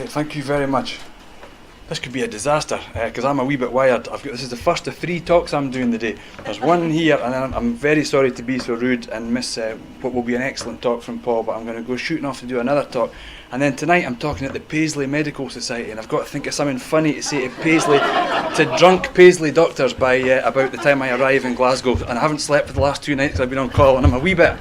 Right, thank you very much. This could be a disaster, because I'm a wee bit wired. This is the first of 3 talks I'm doing today. There's one here, and I'm very sorry to be so rude and miss what will be an excellent talk from Paul, but I'm going to go shooting off to do another talk. And then tonight I'm talking at the Paisley Medical Society, and I've got to think of something funny to say to Paisley, to drunk Paisley doctors by about the time I arrive in Glasgow. And I haven't slept for the last 2 nights because I've been on call, and I'm a wee bit.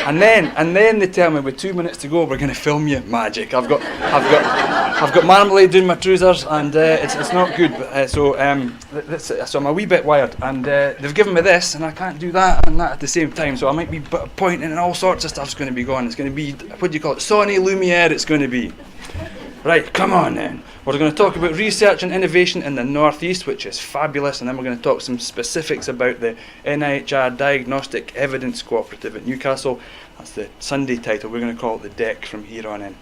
And then they tell me with 2 minutes to go, we're going to film you. Magic. I've got marmalade doing my trousers, and it's not good. But, so I'm a wee bit wired, and they've given me this, and I can't do that and that at the same time. So I might be pointing, and all sorts of stuff's going to be going. It's going to be, what do you call it? Sony Lumiere. It's going to be. Right, come on then. We're going to talk about research and innovation in the North East, which is fabulous, and then we're going to talk some specifics about the NIHR Diagnostic Evidence Cooperative at Newcastle. That's the Sunday title. We're going to call it the deck from here on in.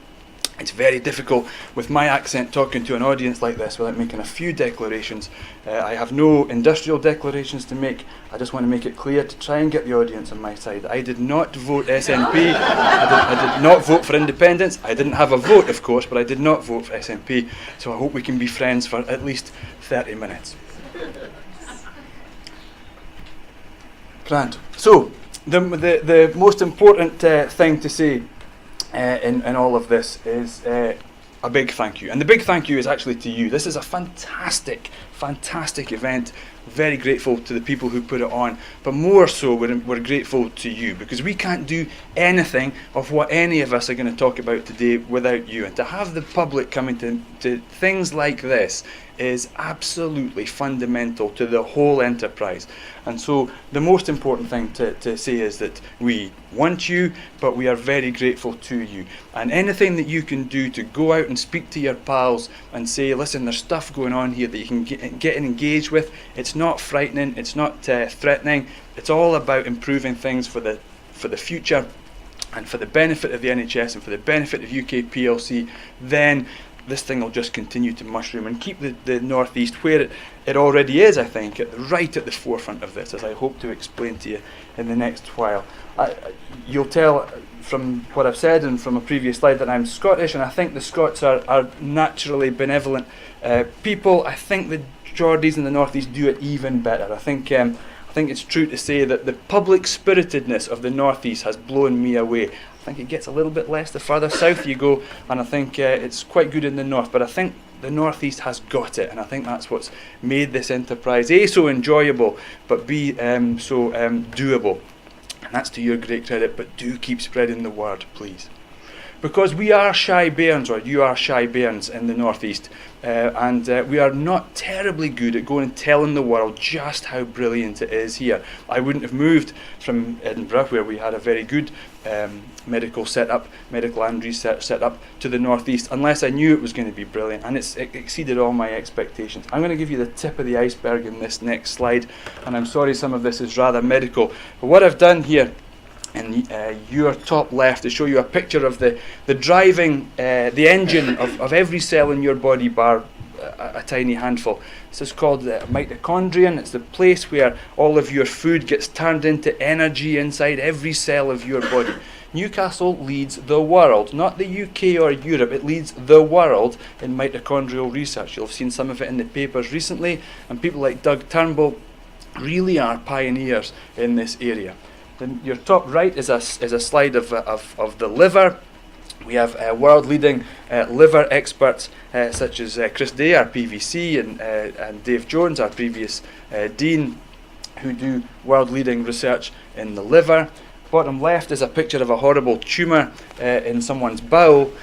It's very difficult with my accent talking to an audience like this without making a few declarations. I have no industrial declarations to make. I just want to make it clear to try and get the audience on my side. I did not vote SNP. I did not vote for independence. I didn't have a vote, of course, but I did not vote for SNP. So I hope we can be friends for at least 30 minutes. Grand. So the most important thing to say in all of this is a big thank you. And the big thank you is actually to you. This is a fantastic event. Very grateful to the people who put it on, but more so we're grateful to you, because we can't do anything of what any of us are going to talk about today without you. And to have the public coming to things like this is absolutely fundamental to the whole enterprise. And so the most important thing to say is that we want you, but we are very grateful to you. And anything that you can do to go out and speak to your pals and say, listen, there's stuff going on here that you can get engaged with. It's not frightening, it's not threatening. It's all about improving things for the future and for the benefit of the NHS and for the benefit of UK PLC. Then this thing will just continue to mushroom and keep the North East where it already is, I think, right at the forefront of this, as I hope to explain to you in the next while. You'll tell from what I've said and from a previous slide that I'm Scottish, and I think the Scots are naturally benevolent people. I think the Geordies in the North East do it even better. I think it's true to say that the public spiritedness of the North East has blown me away. I think it gets a little bit less the further south you go, and I think it's quite good in the north, but I think the North East has got it, and I think that's what's made this enterprise A, so enjoyable, but B, so doable. And that's to your great credit, but do keep spreading the word, please. Because we are shy bairns, or you are shy bairns in the North East, and we are not terribly good at going and telling the world just how brilliant it is here. I wouldn't have moved from Edinburgh, where we had a very good medical and research setup, to the North East, unless I knew it was going to be brilliant, and it exceeded all my expectations. I'm going to give you the tip of the iceberg in this next slide, and I'm sorry some of this is rather medical, but what I've done here in your top left to show you a picture of the driving, the engine of every cell in your body, bar a tiny handful. This is called the mitochondrion. It's the place where all of your food gets turned into energy inside every cell of your body. Newcastle leads the world, not the UK or Europe, it leads the world in mitochondrial research. You'll have seen some of it in the papers recently, and people like Doug Turnbull really are pioneers in this area. Then your top right is a slide of the liver. We have world-leading liver experts such as Chris Day, our PVC, and Dave Jones, our previous dean, who do world-leading research in the liver. Bottom left is a picture of a horrible tumour in someone's bowel.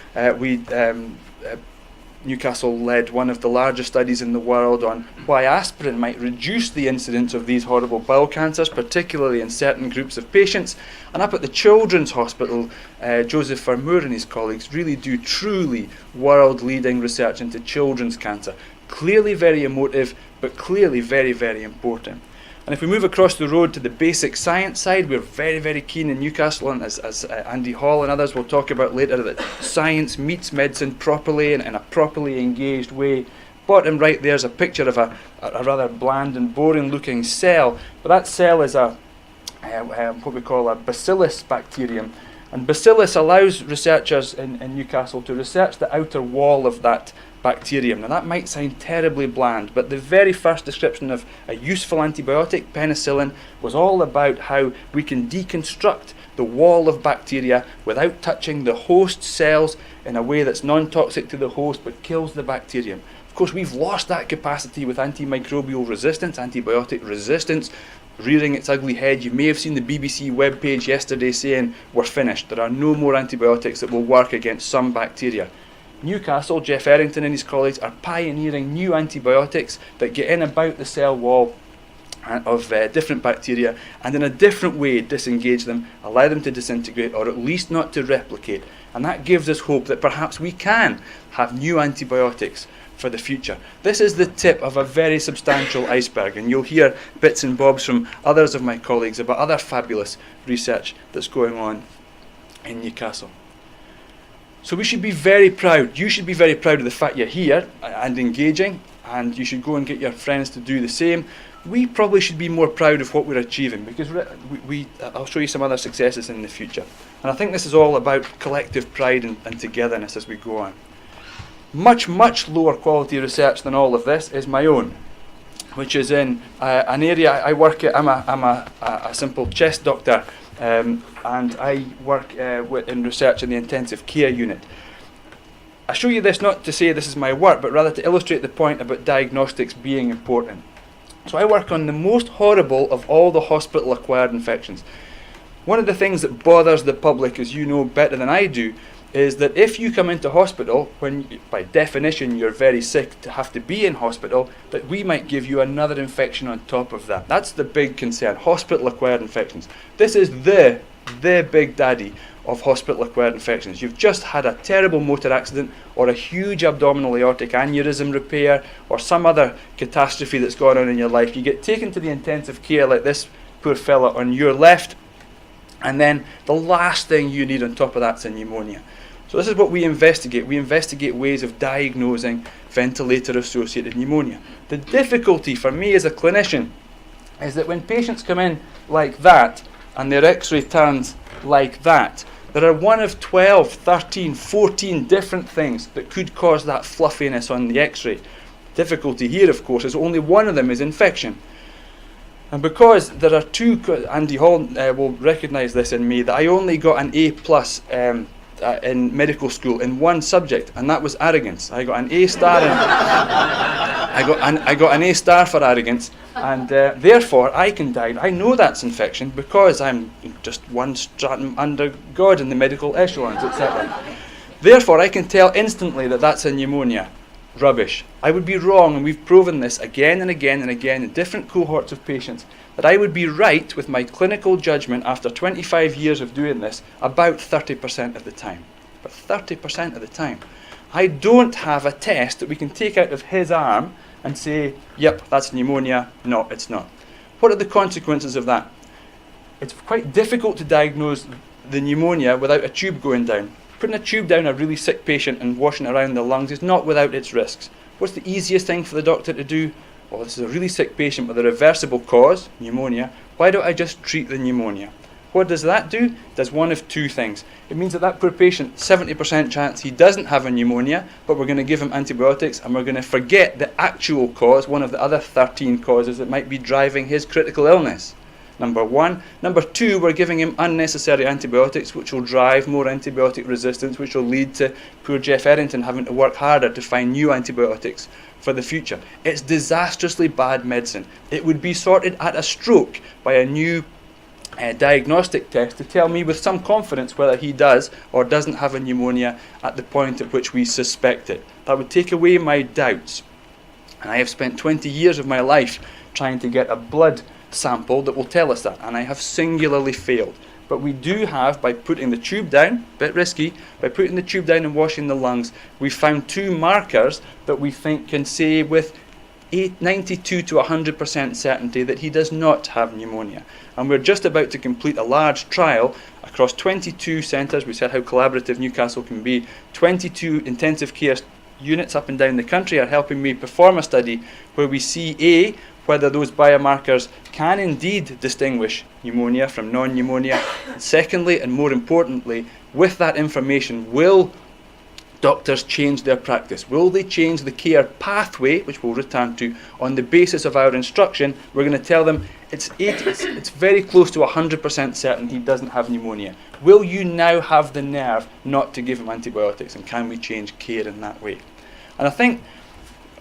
Newcastle led one of the largest studies in the world on why aspirin might reduce the incidence of these horrible bowel cancers, particularly in certain groups of patients. And up at the Children's Hospital, Joseph Vermoer and his colleagues really do truly world-leading research into children's cancer. Clearly very emotive, but clearly very, very important. And if we move across the road to the basic science side, we're very, very keen in Newcastle, and as Andy Hall and others will talk about later, that science meets medicine properly and in a properly engaged way. Bottom right there's a picture of a rather bland and boring looking cell, but that cell is what we call a bacillus bacterium, And Bacillus allows researchers in Newcastle to research the outer wall of that bacterium. Now that might sound terribly bland, but the very first description of a useful antibiotic, penicillin, was all about how we can deconstruct the wall of bacteria without touching the host cells in a way that's non-toxic to the host but kills the bacterium. Of course, we've lost that capacity with antimicrobial resistance, antibiotic resistance, rearing its ugly head. You may have seen the BBC webpage yesterday saying we're finished. There are no more antibiotics that will work against some bacteria. Newcastle, Jeff Errington and his colleagues are pioneering new antibiotics that get in about the cell wall of different bacteria and in a different way disengage them, allow them to disintegrate or at least not to replicate. And that gives us hope that perhaps we can have new antibiotics for the future. This is the tip of a very substantial iceberg, and you'll hear bits and bobs from others of my colleagues about other fabulous research that's going on in Newcastle. So we should be very proud. You should be very proud of the fact you're here and engaging, and you should go and get your friends to do the same. We probably should be more proud of what we're achieving, because I'll show you some other successes in the future. And I think this is all about collective pride and togetherness as we go on. Much, much lower quality research than all of this is my own, which is in an area I work at. I'm a simple chest doctor, and I work in research in the intensive care unit. I show you this not to say this is my work, but rather to illustrate the point about diagnostics being important. So I work on the most horrible of all the hospital-acquired infections. One of the things that bothers the public, as you know better than I do, is that if you come into hospital, when by definition you're very sick to have to be in hospital, that we might give you another infection on top of that. That's the big concern, hospital-acquired infections. This is the big daddy of hospital-acquired infections. You've just had a terrible motor accident or a huge abdominal aortic aneurysm repair or some other catastrophe that's gone on in your life. You get taken to the intensive care like this poor fella on your left, and then the last thing you need on top of that's a pneumonia. So this is what we investigate. We investigate ways of diagnosing ventilator-associated pneumonia. The difficulty for me as a clinician is that when patients come in like that and their x-ray turns like that, there are one of 12, 13, 14 different things that could cause that fluffiness on the x-ray. Difficulty here, of course, is only one of them is infection. And because there are two, Andy Hall will recognise this in me, that I only got an A+ in medical school in one subject, and that was arrogance. I got an A star. I got an A star for arrogance, and therefore I can diagnose. I know that's infection because I'm just one stratum under God in the medical echelons, etc. Therefore, I can tell instantly that that's a pneumonia. Rubbish. I would be wrong, and we've proven this again and again and again in different cohorts of patients, that I would be right with my clinical judgment after 25 years of doing this about 30% of the time. But 30% of the time. I don't have a test that we can take out of his arm and say, yep, that's pneumonia. No, it's not. What are the consequences of that? It's quite difficult to diagnose the pneumonia without a tube going down. Putting a tube down a really sick patient and washing it around the lungs is not without its risks. What's the easiest thing for the doctor to do? Well, this is a really sick patient with a reversible cause, pneumonia. Why don't I just treat the pneumonia? What does that do? It does one of two things. It means that poor patient, 70% chance he doesn't have a pneumonia, but we're going to give him antibiotics and we're going to forget the actual cause, one of the other 13 causes that might be driving his critical illness. Number one. Number two, we're giving him unnecessary antibiotics, which will drive more antibiotic resistance, which will lead to poor Jeff Errington having to work harder to find new antibiotics for the future. It's disastrously bad medicine. It would be sorted at a stroke by a new diagnostic test to tell me with some confidence whether he does or doesn't have a pneumonia at the point at which we suspect it. That would take away my doubts. And I have spent 20 years of my life trying to get a blood sample that will tell us that, and I have singularly failed. But we do have, by putting the tube down, a bit risky, by putting the tube down and washing the lungs, we found two markers that we think can say with 92 to 100% certainty that he does not have pneumonia. And we're just about to complete a large trial across 22 centres. We said how collaborative Newcastle can be. 22 intensive care units up and down the country are helping me perform a study where we see whether those biomarkers can indeed distinguish pneumonia from non-pneumonia. And secondly, and more importantly, with that information, will doctors change their practice? Will they change the care pathway, which we'll return to, on the basis of our instruction? We're going to tell them it's very close to 100% certain he doesn't have pneumonia. Will you now have the nerve not to give him antibiotics, and can we change care in that way? And I think,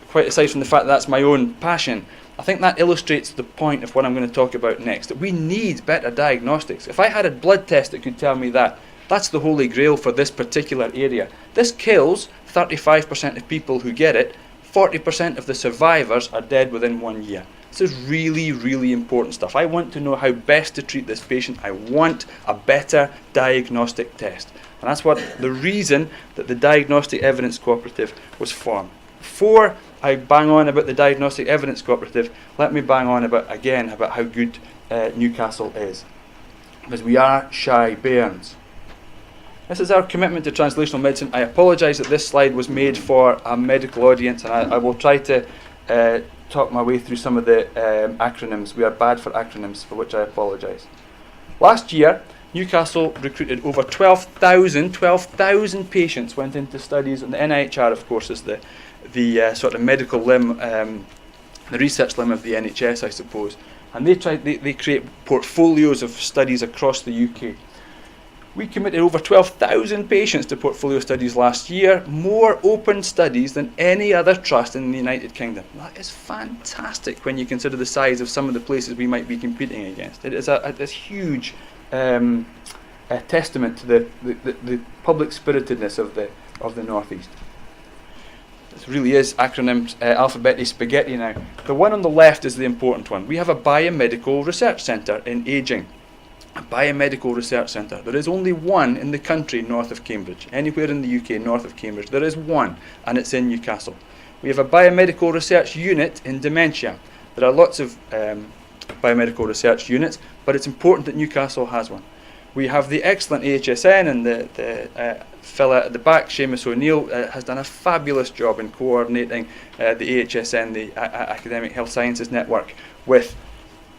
quite aside from the fact that that's my own passion, I think that illustrates the point of what I'm going to talk about next, that we need better diagnostics. If I had a blood test that could tell me that, that's the holy grail for this particular area. This kills 35% of people who get it. 40% of the survivors are dead within 1 year. This is really, really important stuff. I want to know how best to treat this patient. I want a better diagnostic test. And that's the reason that the Diagnostic Evidence Cooperative was formed. Before I bang on about the Diagnostic Evidence Cooperative, let me bang on about how good Newcastle is. Because we are shy bairns. This is our commitment to translational medicine. I apologise that this slide was made for a medical audience, and I will try to talk my way through some of the acronyms. We are bad for acronyms, for which I apologise. Last year, Newcastle recruited over 12,000 patients went into studies, and the NIHR, of course, is the sort of medical limb, the research limb of the NHS, I suppose. And they create portfolios of studies across the UK. We committed over 12,000 patients to portfolio studies last year, more open studies than any other trust in the United Kingdom. That is fantastic when you consider the size of some of the places we might be competing against. It is a huge testament to the public spiritedness of the North East. This really is acronyms, alphabetic spaghetti now. The one on the left is the important one. We have a biomedical research centre in ageing. A biomedical research centre. There is only one in the country north of Cambridge. Anywhere in the UK north of Cambridge, there is one, and it's in Newcastle. We have a biomedical research unit in dementia. There are lots of biomedical research units, but it's important that Newcastle has one. We have the excellent AHSN, and the fella at the back, Seamus O'Neill, has done a fabulous job in coordinating the AHSN, the Academic Health Sciences Network, with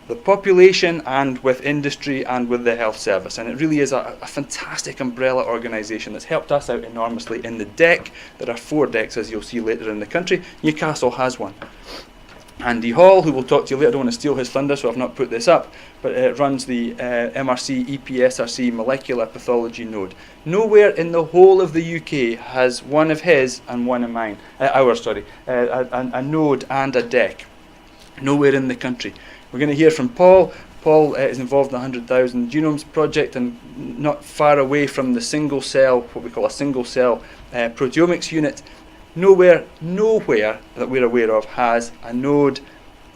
the population and with industry and with the health service, and it really is a fantastic umbrella organisation that's helped us out enormously in the deck. There are 4 decks, as you'll see later in the country. Newcastle has one. Andy Hall, who will talk to you later, I don't want to steal his thunder, so I've not put this up, but runs the MRC EPSRC molecular pathology node. Nowhere in the whole of the UK has one of his and one of mine, a node and a deck. Nowhere in the country. We're going to hear from Paul. Paul is involved in the 100,000 Genomes project, and not far away from the single cell, what we call a single cell proteomics unit. Nowhere that we're aware of has a node,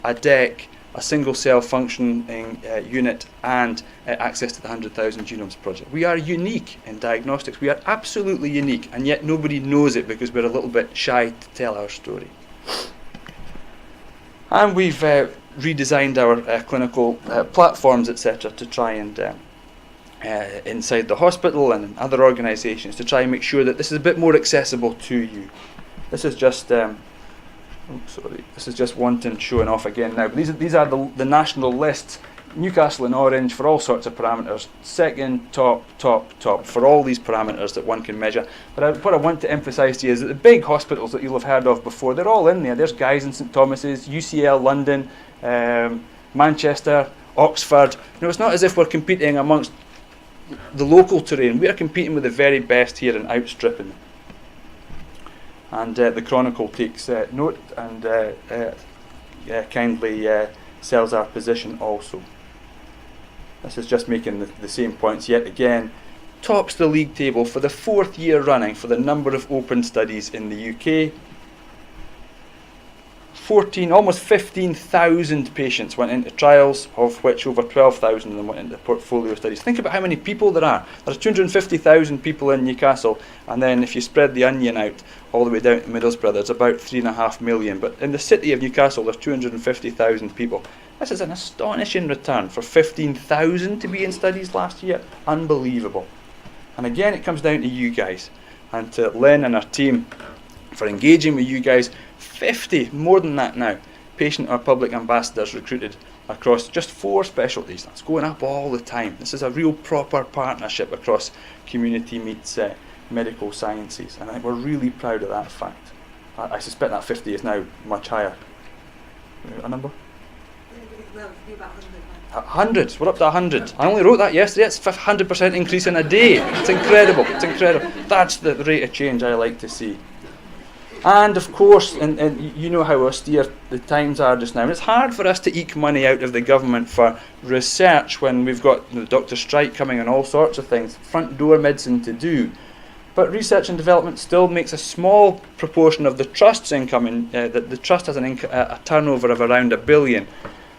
a deck, a single cell functioning unit, and access to the 100,000 Genomes project. We are unique in diagnostics. We are absolutely unique, and yet nobody knows it because we're a little bit shy to tell our story. And we've redesigned our clinical platforms, etc., to try and inside the hospital and in other organisations to try and make sure that this is a bit more accessible to you. This is just this is just wanton showing off again now. But these are the national lists. Newcastle in orange for all sorts of parameters. Second, top for all these parameters that one can measure. But what I want to emphasise to you is that the big hospitals that you'll have heard of before, they're all in there. There's Guy's and St Thomas's, UCL London, Manchester, Oxford. It's not as if we're competing amongst the local terrain. We are competing with the very best here and outstripping them. And the Chronicle takes note and kindly sells our position also. This is just making the same points yet again. Tops the league table for the 4th year running for the number of open studies in the UK. Almost 15,000 patients went into trials, of which over 12,000 of them went into portfolio studies. Think about how many people there are. There's 250,000 people in Newcastle, and then if you spread the onion out all the way down to Middlesbrough, there's about 3.5 million. But in the city of Newcastle, there's 250,000 people. This is an astonishing return for 15,000 to be in studies last year. Unbelievable. And again, it comes down to you guys and to Lynn and her team for engaging with you guys. 50, more than that now, patient or public ambassadors recruited across just 4 specialties. That's going up all the time. This is a real proper partnership across community meets medical sciences, and I think we're really proud of that fact. I suspect that 50 is now much higher. A number? Well, it'll be about 100 now. Hundreds. We're up to 100. I only wrote that yesterday. It's 100% increase in a day. It's incredible. It's incredible. That's the rate of change I like to see. And of course, and you know how austere the times are just now. And it's hard for us to eke money out of the government for research when we've got the doctor strike coming and all sorts of things. Front door medicine to do. But research and development still makes a small proportion of the trust's income. The trust has a turnover of around £1 billion.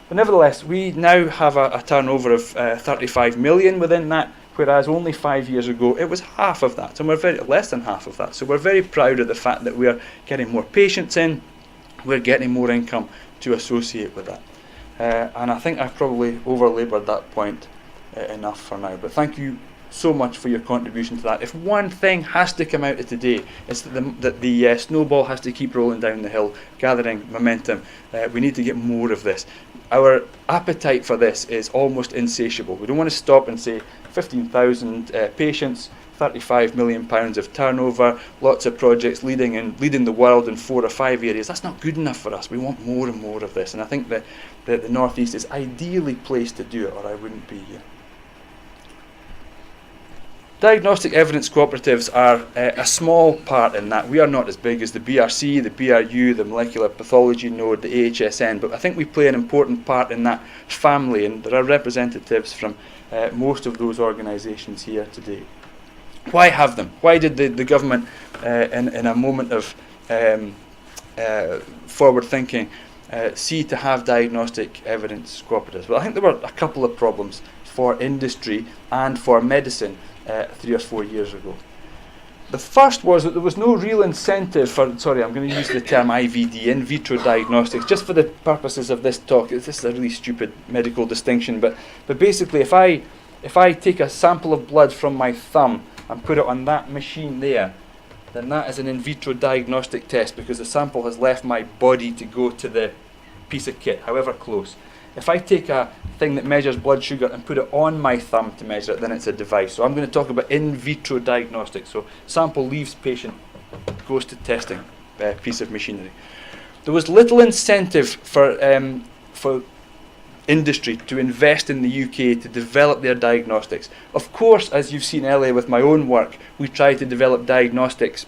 But nevertheless, we now have a turnover of 35 million within that, whereas only 5 years ago it was half of that, and we're less than half of that. So we're very proud of the fact that we are getting more patients in, we're getting more income to associate with that. And I think I've probably over-laboured that point enough for now. But thank you so much for your contribution to that. If one thing has to come out of today, it's that the snowball has to keep rolling down the hill, gathering momentum. We need to get more of this. Our appetite for this is almost insatiable. We don't want to stop and say 15,000 patients, £35 million of turnover, lots of projects leading the world in 4 or 5 areas. That's not good enough for us. We want more and more of this, and I think that the North East is ideally placed to do it, or I wouldn't be here. Diagnostic evidence cooperatives are a small part in that. We are not as big as the BRC, the BRU, the molecular pathology node, the AHSN, but I think we play an important part in that family, and there are representatives from most of those organisations here today. Why have them? Why did the government, in a moment of forward thinking, see to have diagnostic evidence cooperatives? Well, I think there were a couple of problems for industry and for medicine 3 or 4 years ago. The first was that there was no real incentive for, I'm going to use the term IVD, in vitro diagnostics, just for the purposes of this talk. This is a really stupid medical distinction, but basically if I take a sample of blood from my thumb and put it on that machine there, then that is an in vitro diagnostic test because the sample has left my body to go to the piece of kit, however close. If I take a thing that measures blood sugar and put it on my thumb to measure it, then it's a device. So I'm going to talk about in vitro diagnostics. So sample leaves patient, goes to testing, piece of machinery. There was little incentive for industry to invest in the UK to develop their diagnostics. Of course, as you've seen earlier with my own work, we try to develop diagnostics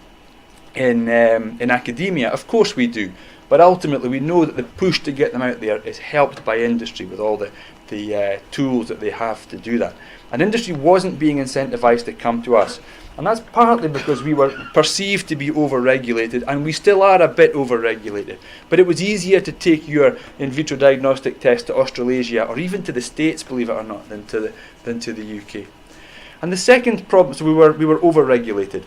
in academia. Of course we do. But ultimately, we know that the push to get them out there is helped by industry with all the tools that they have to do that. And industry wasn't being incentivised to come to us. And that's partly because we were perceived to be over-regulated, and we still are a bit over-regulated. But it was easier to take your in vitro diagnostic test to Australasia, or even to the States, believe it or not, than to the UK. And the second problem, so we were over-regulated.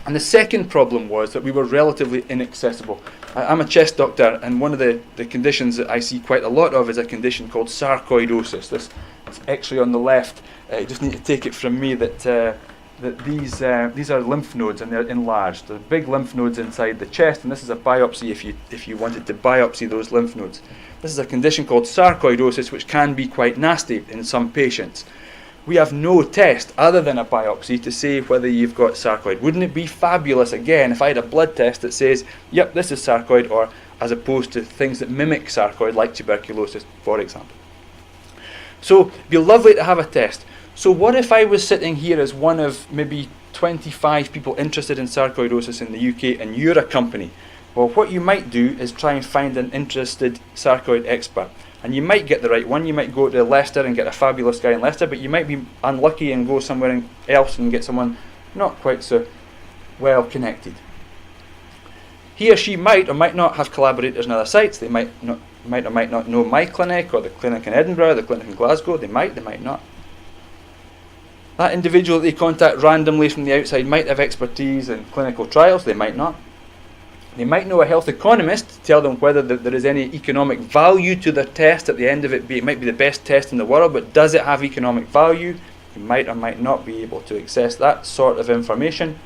And the second problem was that we were relatively inaccessible. I'm a chest doctor, and one of the conditions that I see quite a lot of is a condition called sarcoidosis. This X-ray on the left, you just need to take it from me that these are lymph nodes, and they're enlarged. They're big lymph nodes inside the chest, and this is a biopsy if you wanted to biopsy those lymph nodes. This is a condition called sarcoidosis, which can be quite nasty in some patients. We have no test other than a biopsy to say whether you've got sarcoid. Wouldn't it be fabulous, again, if I had a blood test that says, yep, this is sarcoid, or as opposed to things that mimic sarcoid, like tuberculosis, for example. So it'd be lovely to have a test. So what if I was sitting here as one of maybe 25 people interested in sarcoidosis in the UK, and you're a company? Well, what you might do is try and find an interested sarcoid expert. And you might get the right one. You might go to Leicester and get a fabulous guy in Leicester, but you might be unlucky and go somewhere else and get someone not quite so well connected. He or she might or might not have collaborators in other sites. They might or might not know my clinic, or the clinic in Edinburgh, the clinic in Glasgow. They might not. That individual that they contact randomly from the outside might have expertise in clinical trials. They might not. They might know a health economist to tell them whether there is any economic value to their test at the end of it. It might be the best test in the world, but does it have economic value? You might or might not be able to access that sort of information.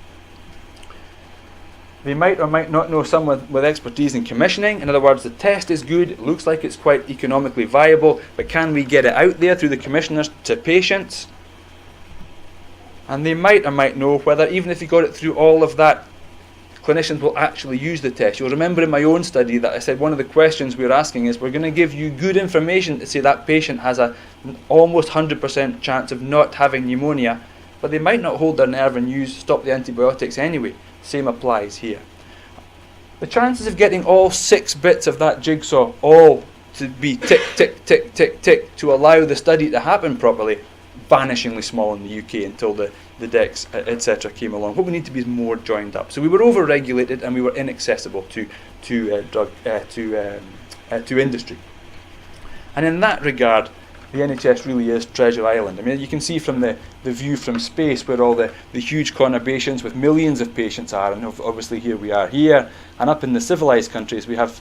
They might or might not know someone with expertise in commissioning. In other words, the test is good, it looks like it's quite economically viable, but can we get it out there through the commissioners to patients? And they might or might know whether, even if you got it through all of that, clinicians will actually use the test. You'll remember in my own study that I said one of the questions we're asking is, we're going to give you good information to say that patient has an almost 100% chance of not having pneumonia, but they might not hold their nerve and stop the antibiotics anyway. Same applies here. The chances of getting all 6 bits of that jigsaw all to be tick, tick, tick, tick, tick to allow the study to happen properly, vanishingly small in the UK until the DEX, etc. came along. What we need to be is more joined up. So we were over-regulated and we were inaccessible to industry. And in that regard, the NHS really is Treasure Island. I mean, you can see from the view from space where all the huge conurbations with millions of patients are, and obviously here we are here, and up in the civilised countries we have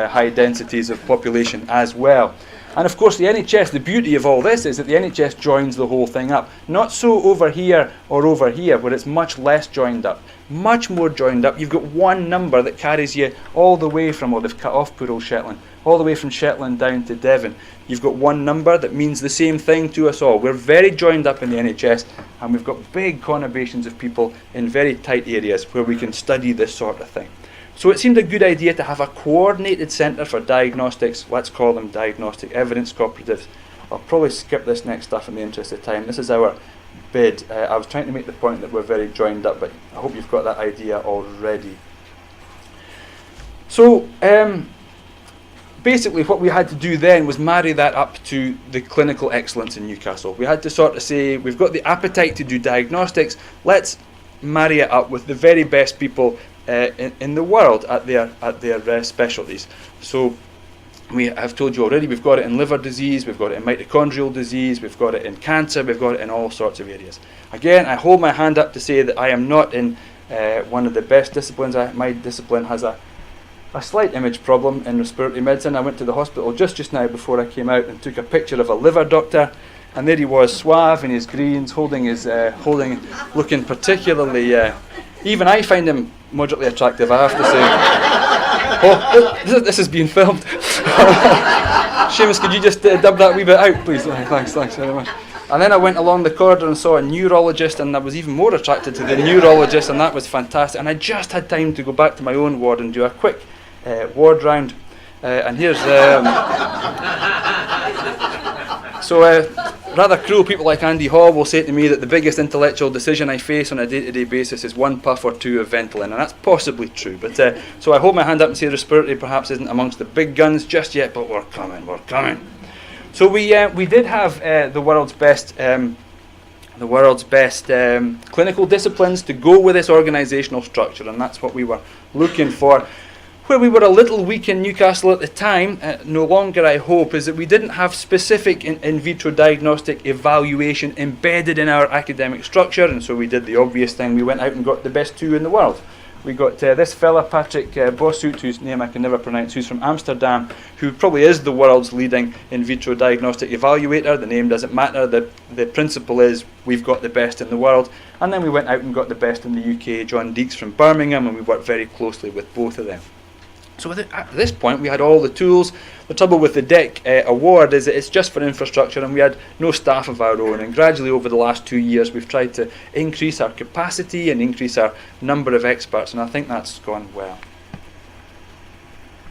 high densities of population as well. And of course the NHS, the beauty of all this is that the NHS joins the whole thing up. Not so over here or over here where it's much less joined up. Much more joined up. You've got one number that carries you all the way from, they've cut off poor old Shetland, all the way from Shetland down to Devon. You've got one number that means the same thing to us all. We're very joined up in the NHS, and we've got big conurbations of people in very tight areas where we can study this sort of thing. So it seemed a good idea to have a coordinated centre for diagnostics. Let's call them diagnostic evidence cooperatives. I'll probably skip this next stuff in the interest of time. This is our bid. I was trying to make the point that we're very joined up, but I hope you've got that idea already. So basically what we had to do then was marry that up to the clinical excellence in Newcastle. We had to sort of say, we've got the appetite to do diagnostics, let's marry it up with the very best people in the world at their specialties. So we have told you already, we've got it in liver disease, we've got it in mitochondrial disease, we've got it in cancer, we've got it in all sorts of areas. Again, I hold my hand up to say that I am not in one of the best disciplines. My discipline has a slight image problem in respiratory medicine. I went to the hospital just now before I came out and took a picture of a liver doctor, and there he was, suave in his greens, looking particularly. Even I find him moderately attractive, I have to say. Oh, this is being filmed. Seamus, could you just dub that wee bit out, please? Thanks very much. And then I went along the corridor and saw a neurologist, and I was even more attracted to the neurologist, and that was fantastic. And I just had time to go back to my own ward and do a quick ward round. And here's rather cruel people like Andy Hall will say to me that the biggest intellectual decision I face on a day-to-day basis is 1 puff or 2 of Ventolin, and that's possibly true. But so I hold my hand up and say respiratory perhaps isn't amongst the big guns just yet, but we're coming. So we did have the world's best clinical disciplines to go with this organisational structure, and that's what we were looking for. Where we were a little weak in Newcastle at the time, no longer I hope, is that we didn't have specific in vitro diagnostic evaluation embedded in our academic structure, and so we did the obvious thing. We went out and got the best 2 in the world. We got this fella, Patrick Bossut, whose name I can never pronounce, who's from Amsterdam, who probably is the world's leading in vitro diagnostic evaluator. The name doesn't matter. The principle is we've got the best in the world. And then we went out and got the best in the UK, John Deeks from Birmingham, and we worked very closely with both of them. So at this point we had all the tools. The trouble with the DEC award is that it's just for infrastructure, and we had no staff of our own, and gradually over the last 2 years we've tried to increase our capacity and increase our number of experts, and I think that's gone well.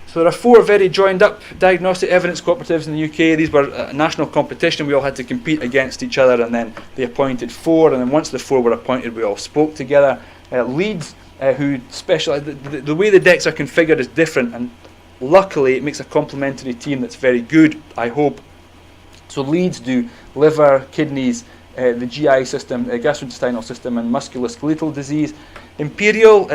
So there are 4 very joined up diagnostic evidence cooperatives in the UK. These were a national competition. We all had to compete against each other, and then they appointed 4, and then once the 4 were appointed we all spoke together. Leeds, who specialise, the way the decks are configured is different, and luckily it makes a complementary team that's very good, I hope. So Leeds do liver, kidneys, the GI system, gastrointestinal system, and musculoskeletal disease. Imperial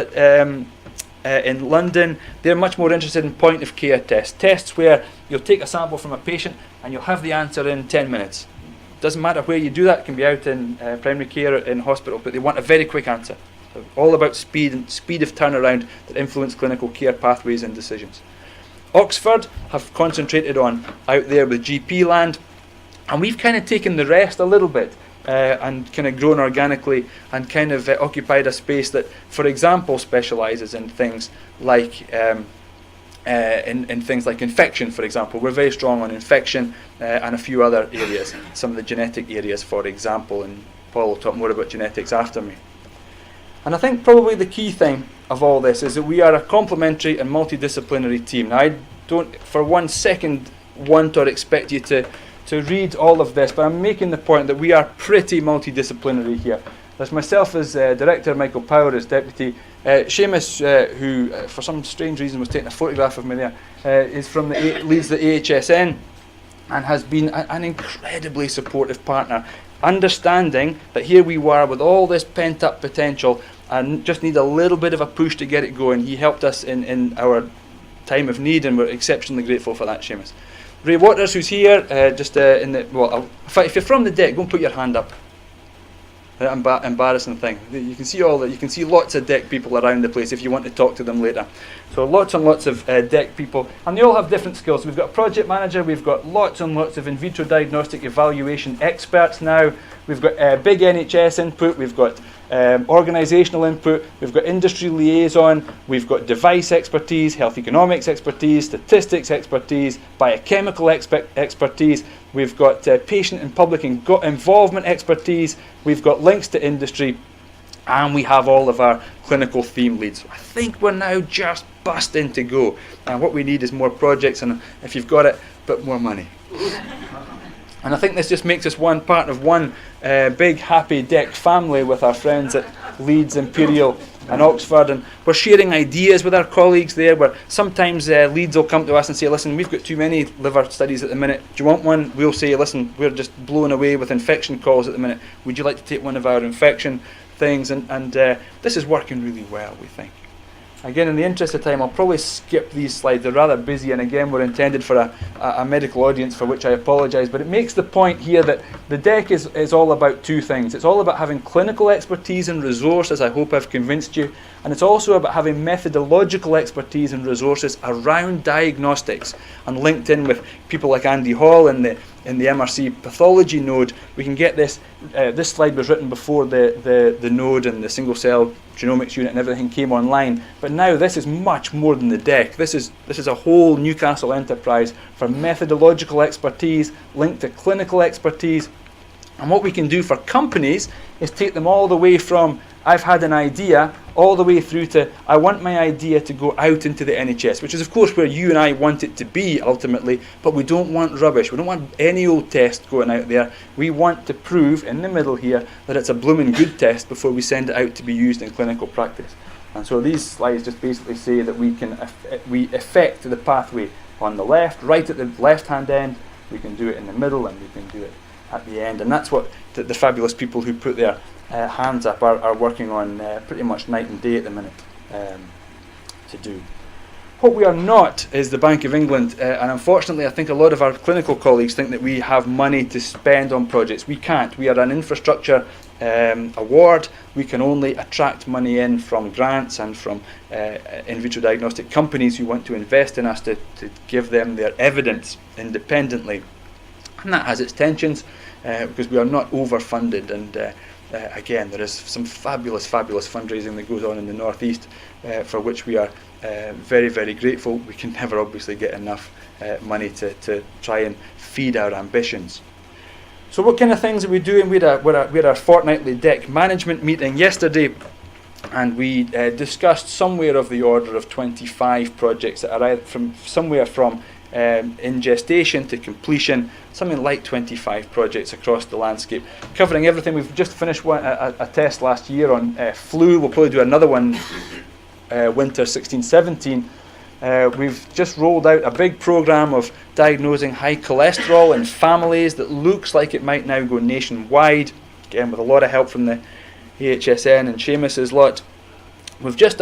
in London, they're much more interested in point of care tests where you'll take a sample from a patient and you'll have the answer in 10 minutes. Doesn't matter where you do that, it can be out in primary care, in hospital, but they want a very quick answer. All about speed and speed of turnaround that influence clinical care pathways and decisions. Oxford have concentrated on out there with GP land, and we've kind of taken the rest a little bit. and kind of grown organically and kind of occupied a space that, for example, specialises in things like in things like infection, for example. We're very strong on infection and a few other areas, some of the genetic areas, for example, and Paul will talk more about genetics after me. And I think probably the key thing of all this is that we are a complementary and multidisciplinary team. Now, I don't for 1 second want or expect you to read all of this, but I'm making the point that we are pretty multidisciplinary here. There's myself as director, Michael Power as deputy, Seamus, who for some strange reason was taking a photograph of me there, is from leads the AHSN and has been an incredibly supportive partner, understanding that here we were with all this pent-up potential and just need a little bit of a push to get it going. He helped us in our time of need, and we're exceptionally grateful for that, Seamus. Ray Waters, who's here, if you're from the deck, go and put your hand up. Embarrassing thing. You can see you can see lots of deck people around the place if you want to talk to them later. So lots and lots of deck people, and they all have different skills. We've got a project manager, we've got lots and lots of in vitro diagnostic evaluation experts now. We've got big NHS input, we've got organisational input, we've got industry liaison, we've got device expertise, health economics expertise, statistics expertise, biochemical expertise, we've got patient and public involvement expertise, we've got links to industry, and we have all of our clinical theme leads. So I think we're now just busting to go. And what we need is more projects, and if you've got it, a bit more money. And I think this just makes us one part of one big happy deck family with our friends at Leeds, Imperial and Oxford, and we're sharing ideas with our colleagues there, where sometimes Leeds will come to us and say, listen, we've got too many liver studies at the minute, do you want one? We'll say, listen, we're just blown away with infection calls at the minute, would you like to take one of our infection things? And this is working really well, we think. Again, in the interest of time, I'll probably skip these slides. They're rather busy, and again, we're intended for a medical audience, for which I apologise. But it makes the point here that the deck is all about two things. It's all about having clinical expertise and resources, I hope I've convinced you. And it's also about having methodological expertise and resources around diagnostics. And linked in with people like Andy Hall in the MRC pathology node, we can get this. This slide was written before the node and the single cell genomics unit and everything came online, but now this is much more than the deck. This is a whole Newcastle enterprise for methodological expertise linked to clinical expertise. And what we can do for companies is take them all the way from I've had an idea all the way through to I want my idea to go out into the NHS, which is of course where you and I want it to be ultimately, but we don't want rubbish. We don't want any old test going out there. We want to prove in the middle here that it's a blooming good test before we send it out to be used in clinical practice. And so these slides just basically say that we affect the pathway on the left, right at the left-hand end, we can do it in the middle, and we can do it at the end. And that's what the fabulous people who put their hands up are working on pretty much night and day at the minute to do. What we are not is the Bank of England, and unfortunately I think a lot of our clinical colleagues think that we have money to spend on projects. We can't. We are an infrastructure award. We can only attract money in from grants and from in vitro diagnostic companies who want to invest in us to give them their evidence independently. And that has its tensions because we are not overfunded, and again, there is some fabulous fundraising that goes on in the Northeast for which we are very, very grateful. We can never obviously get enough money to try and feed our ambitions. So what kind of things are we doing? We had our fortnightly deck management meeting yesterday, and we discussed somewhere of the order of 25 projects that are from in gestation to completion, something like 25 projects across the landscape, covering everything. We've just finished a test last year on flu. We'll probably do another one winter 16-17. We've just rolled out a big programme of diagnosing high cholesterol in families that looks like it might now go nationwide, again with a lot of help from the AHSN and Seamus's lot. We've just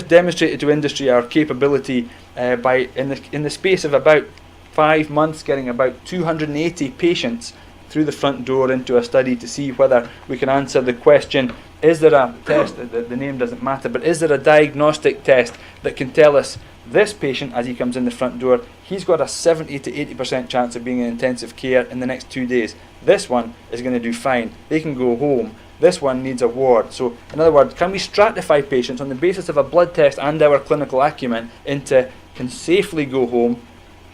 demonstrated to industry our capability by in the space of about 5 months getting about 280 patients through the front door into a study to see whether we can answer the question, is there a test, the name doesn't matter, but is there a diagnostic test that can tell us this patient, as he comes in the front door, he's got a 70 to 80% chance of being in intensive care in the next 2 days. This one is going to do fine. They can go home. This one needs a ward. So, in other words, can we stratify patients on the basis of a blood test and our clinical acumen into can safely go home,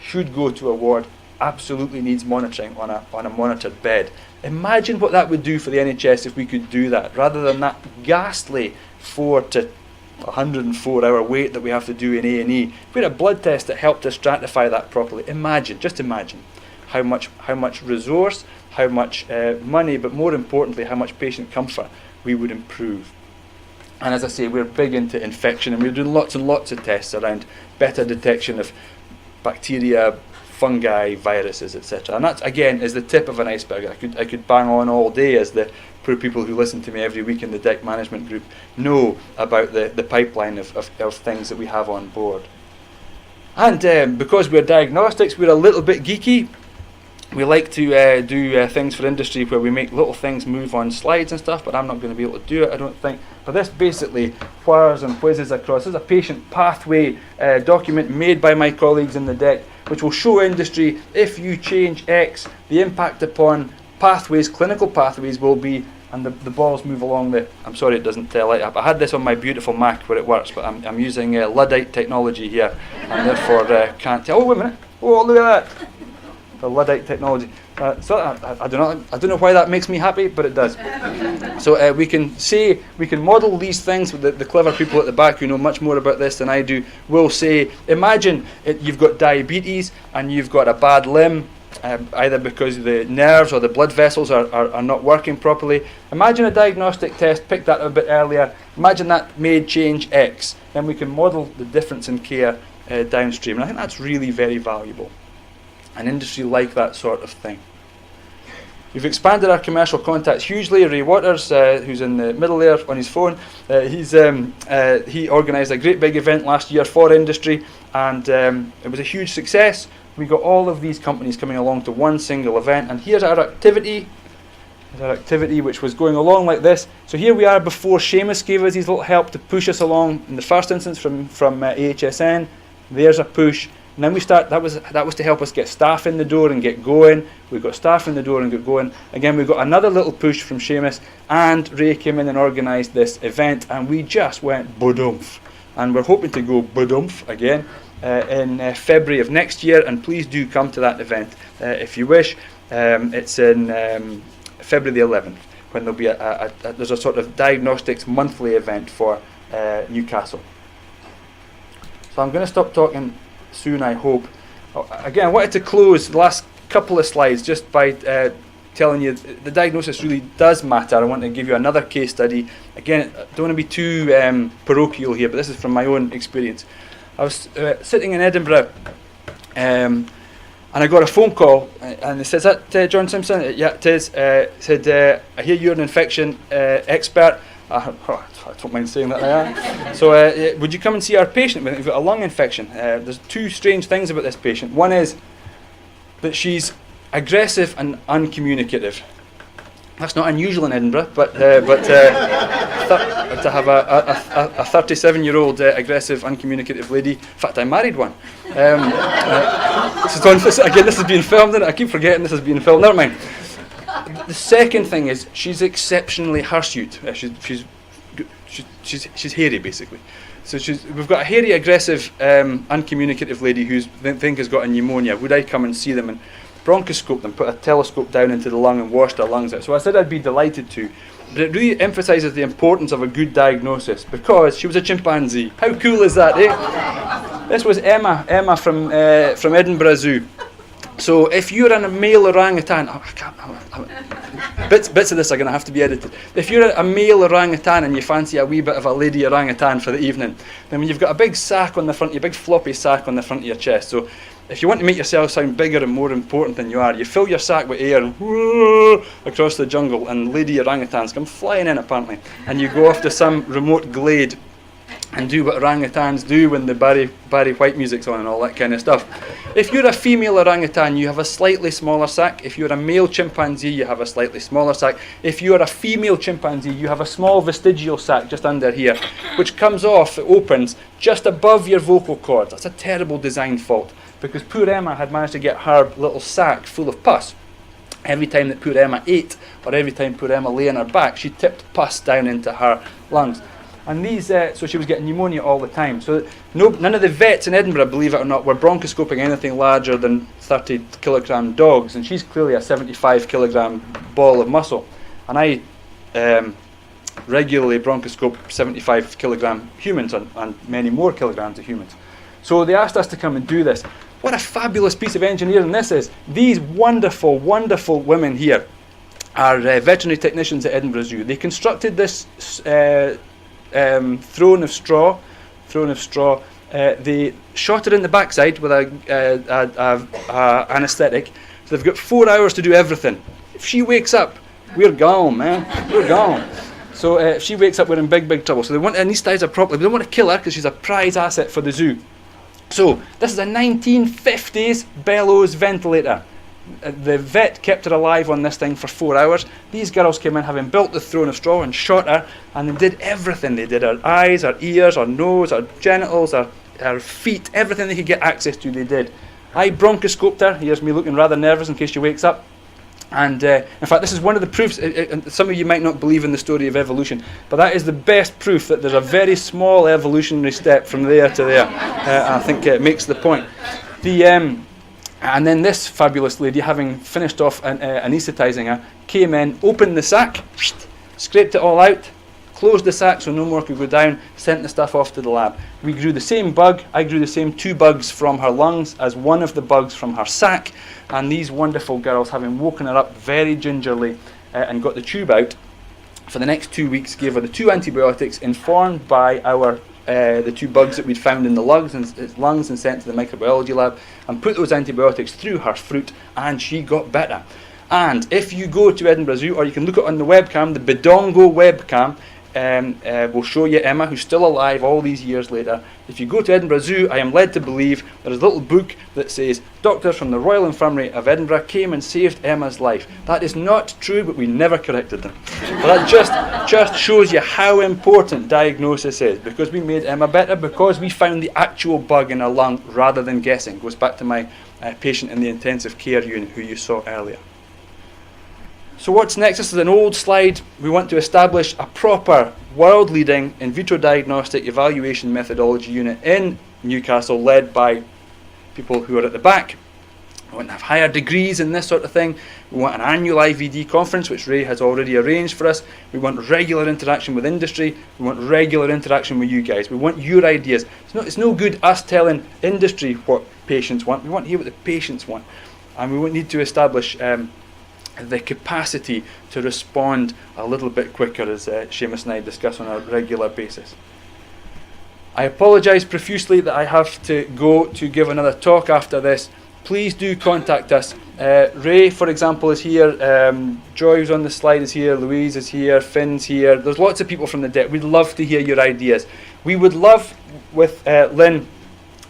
should go to a ward, absolutely needs monitoring on a monitored bed. Imagine what that would do for the NHS if we could do that, rather than that ghastly 4 to 104 hour wait that we have to do in A&E. If we had a blood test that helped us stratify that properly, just imagine how much resource, how much money, but more importantly, how much patient comfort we would improve. And as I say, we're big into infection, and we're doing lots and lots of tests around better detection of bacteria, fungi, viruses, etc. And that, again, is the tip of an iceberg. I could bang on all day, as the poor people who listen to me every week in the DEC management group know about the pipeline of things that we have on board. And because we're diagnostics, we're a little bit geeky. We like to do things for industry where we make little things move on slides and stuff, but I'm not going to be able to do it, I don't think. But this basically whirs and whizzes across. This is a patient pathway document made by my colleagues in the DEC, which will show industry, if you change X, the impact upon pathways, clinical pathways will be, and the balls move along the, I'm sorry it doesn't light up. I had this on my beautiful Mac where it works, but I'm using Luddite technology here, and therefore can't tell. Oh, wait a minute. Oh, look at that. The Luddite technology. So I don't know why that makes me happy, but it does. So we can model these things. With the clever people at the back who know much more about this than I do will say, imagine you've got diabetes and you've got a bad limb, either because the nerves or the blood vessels are not working properly. Imagine a diagnostic test, pick that a bit earlier. Imagine that made change X. Then we can model the difference in care downstream. And I think that's really very valuable. An industry like that sort of thing. We've expanded our commercial contacts hugely. Ray Waters, who's in the middle there on his phone, he organised a great big event last year for industry, and it was a huge success. We got all of these companies coming along to one single event, and here's our activity. Which was going along like this. So here we are before Seamus gave us his little help to push us along in the first instance from AHSN. There's a push. And then we start, that was to help us get staff in the door and get going. We've got staff in the door and get going. Again, we've got another little push from Seamus, and Ray came in and organised this event, and we just went bodumph. And we're hoping to go bodumph again in February of next year, and please do come to that event if you wish. It's in February the 11th, when there'll be there's a sort of diagnostics monthly event for Newcastle. So I'm going to stop talking soon, I hope. Again, I wanted to close the last couple of slides just by telling you the diagnosis really does matter. I want to give you another case study. Again, I don't want to be too parochial here, but this is from my own experience. I was sitting in Edinburgh and I got a phone call, and it says, that John Simpson? Yeah, it is. Said, I hear you're an infection expert. I don't mind saying that I am. So would you come and see our patient? We've got a lung infection. There's two strange things about this patient. One is that she's aggressive and uncommunicative. That's not unusual in Edinburgh, but to have a 37-year-old aggressive, uncommunicative lady. In fact, I married one. This is being filmed, and I keep forgetting this is being filmed. Never mind. The second thing is she's exceptionally hirsute. She's hairy, basically. So we've got a hairy, aggressive, uncommunicative lady who's think has got a pneumonia. Would I come and see them and bronchoscope them, put a telescope down into the lung and wash their lungs out? So I said I'd be delighted to. But it really emphasises the importance of a good diagnosis, because she was a chimpanzee. How cool is that, eh? This was Emma from Edinburgh Zoo. So if you're a male orangutan, bits of this are going to have to be edited. If you're a male orangutan and you fancy a wee bit of a lady orangutan for the evening, then when you've got a big sack on the front, your big floppy sack on the front of your chest. So if you want to make yourself sound bigger and more important than you are, you fill your sack with air and whoo, across the jungle, and lady orangutans come flying in apparently, and you go off to some remote glade and do what orangutans do when the Barry White music's on and all that kind of stuff. If you're a female orangutan, you have a slightly smaller sac. If you're a male chimpanzee, you have a slightly smaller sac. If you're a female chimpanzee, you have a small vestigial sac just under here, which comes off, it opens just above your vocal cords. That's a terrible design fault, because poor Emma had managed to get her little sac full of pus. Every time that poor Emma ate, or every time poor Emma lay on her back, she tipped pus down into her lungs. And these, so she was getting pneumonia all the time. So none of the vets in Edinburgh, believe it or not, were bronchoscoping anything larger than 30 kilogram dogs, and she's clearly a 75 kilogram ball of muscle. And I regularly bronchoscope 75 kilogram humans and many more kilograms of humans. So they asked us to come and do this. What a fabulous piece of engineering this is. These wonderful, wonderful women here are veterinary technicians at Edinburgh Zoo. They constructed this throne of straw. They shot it in the backside with a anaesthetic. So they've got 4 hours to do everything. If she wakes up, we're gone, man. We're gone. So if she wakes up, we're in big, big trouble. So they want to anaesthetize her properly. They don't want to kill her because she's a prize asset for the zoo. So this is a 1950s bellows ventilator. The vet kept her alive on this thing for 4 hours. These girls came in having built the throne of straw and shot her, and they did everything. They did her eyes, her ears, her nose, her genitals, her feet, everything they could get access to, they did. I bronchoscoped her. Here's me looking rather nervous in case she wakes up. And in fact, this is one of the proofs. Some of you might not believe in the story of evolution, but that is the best proof that there's a very small evolutionary step from there to there. I think it makes the point. And then this fabulous lady, having finished off anaesthetising her, came in, opened the sac, scraped it all out, closed the sac so no more could go down, sent the stuff off to the lab. We grew the same bug. I grew the same 2 bugs from her lungs as one of the bugs from her sac. And these wonderful girls, having woken her up very gingerly and got the tube out, for the next 2 weeks gave her the 2 antibiotics informed by the 2 bugs that we'd found in the lungs and sent to the microbiology lab, and put those antibiotics through her fruit, and she got better. And if you go to Edinburgh Zoo, or you can look it on the webcam, the Bidongo webcam, will show you Emma, who's still alive all these years later. If you go to Edinburgh Zoo, I am led to believe there is a little book that says doctors from the Royal Infirmary of Edinburgh came and saved Emma's life. That is not true, but we never corrected them. But that just shows you how important diagnosis is, because we made Emma better, because we found the actual bug in her lung rather than guessing. Goes back to my patient in the intensive care unit who you saw earlier. So what's next? This is an old slide. We want to establish a proper world-leading in vitro diagnostic evaluation methodology unit in Newcastle, led by people who are at the back. We want to have higher degrees in this sort of thing. We want an annual IVD conference, which Ray has already arranged for us. We want regular interaction with industry. We want regular interaction with you guys. We want your ideas. It's no good us telling industry what patients want. We want to hear what the patients want. And we need to establish the capacity to respond a little bit quicker, as Seamus and I discuss on a regular basis. I apologise profusely that I have to go to give another talk after this. Please do contact us. Ray, for example, is here. Joy, who's on the slide, is here. Louise is here. Finn's here. There's lots of people from the deck. We'd love to hear your ideas. We would love, with Lynn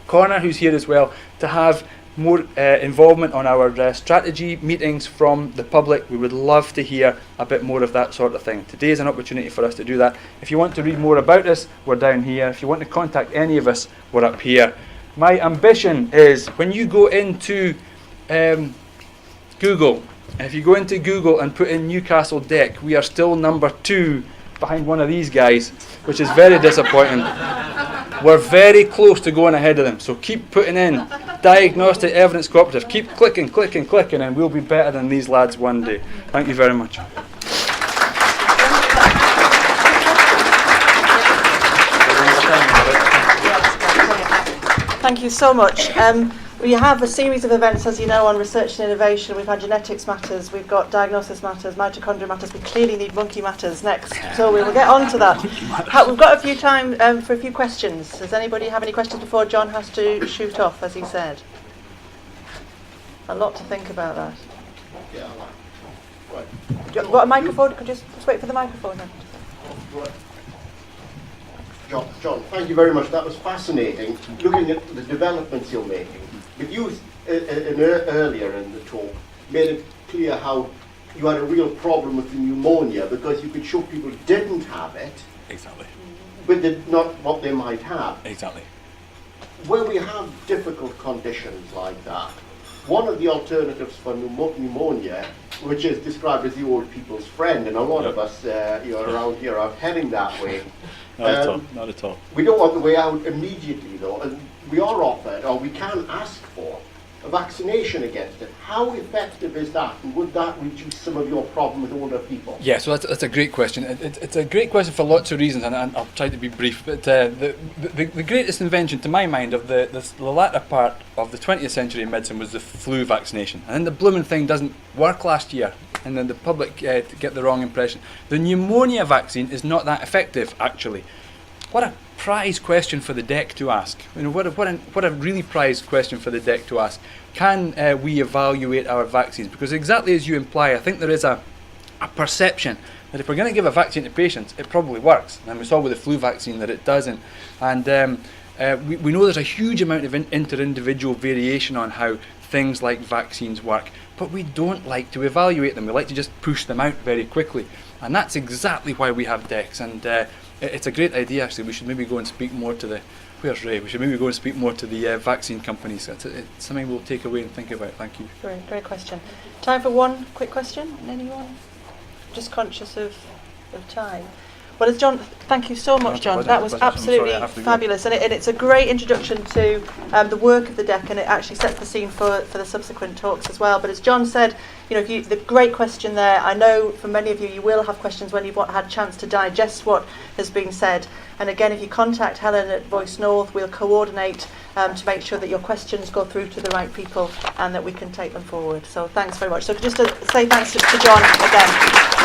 Corner, who's here as well, to have more involvement on our strategy meetings from the public. We would love to hear a bit more of that sort of thing. Today is an opportunity for us to do that. If you want to read more about us, we're down here. If you want to contact any of us, we're up here. My ambition is, when you go into Google, if you go into Google and put in Newcastle Deck, we are still number 2 behind one of these guys, which is very disappointing. We're very close to going ahead of them, so keep putting in Diagnostic Evidence Cooperative. Keep clicking, and we'll be better than these lads one day. Thank you very much. Thank you so much. We have a series of events, as you know, on research and innovation. We've had genetics matters, we've got diagnosis matters, mitochondria matters. We clearly need monkey matters next, so we will get on to that. We've got a few time for a few questions. Does anybody have any questions before John has to shoot off, as he said? A lot to think about that. You've got a microphone? Could you just wait for the microphone then? John, thank you very much. That was fascinating, looking at the developments you're making. But you, earlier in the talk, made it clear how you had a real problem with the pneumonia because you could show people didn't have it, Exactly. but not what they might have. Exactly. Where we have difficult conditions like that, one of the alternatives for pneumonia, which is described as the old people's friend, and a lot of us around here are heading that way. Not at all. Not at all. We don't want the way out immediately, though, and we are offered, or we can ask for, a vaccination against it. How effective is that, and would that reduce some of your problem with older people? Yeah, so that's a great question. It's a great question for lots of reasons, and I'll try to be brief. But the greatest invention, to my mind, of the latter part of the 20th century in medicine was the flu vaccination. And then the blooming thing doesn't work last year, and then the public get the wrong impression. The pneumonia vaccine is not that effective, actually. What a prize question for the deck to ask. You know, what a really prized question for the deck to ask. Can we evaluate our vaccines? Because exactly as you imply, I think there is a perception that if we're going to give a vaccine to patients, it probably works. And we saw with the flu vaccine that it doesn't. And we know there's a huge amount of inter-individual variation on how things like vaccines work. But we don't like to evaluate them. We like to just push them out very quickly. And that's exactly why we have decks. And it's a great idea, actually. We should maybe go and speak more to the... Where's Ray? We should maybe go and speak more to the vaccine companies. It's something we'll take away and think about. Thank you. Great question. Time for one quick question. Anyone? Just conscious of time. Well, as John, thank you so much, John. That was absolutely fabulous, and it's a great introduction to the work of the deck, and it actually sets the scene for the subsequent talks as well. But as John said, you know, the great question there. I know for many of you, you will have questions when you've had a chance to digest what has been said. And again, if you contact Helen at Voice North, we'll coordinate to make sure that your questions go through to the right people and that we can take them forward. So thanks very much. So just to say thanks to John again.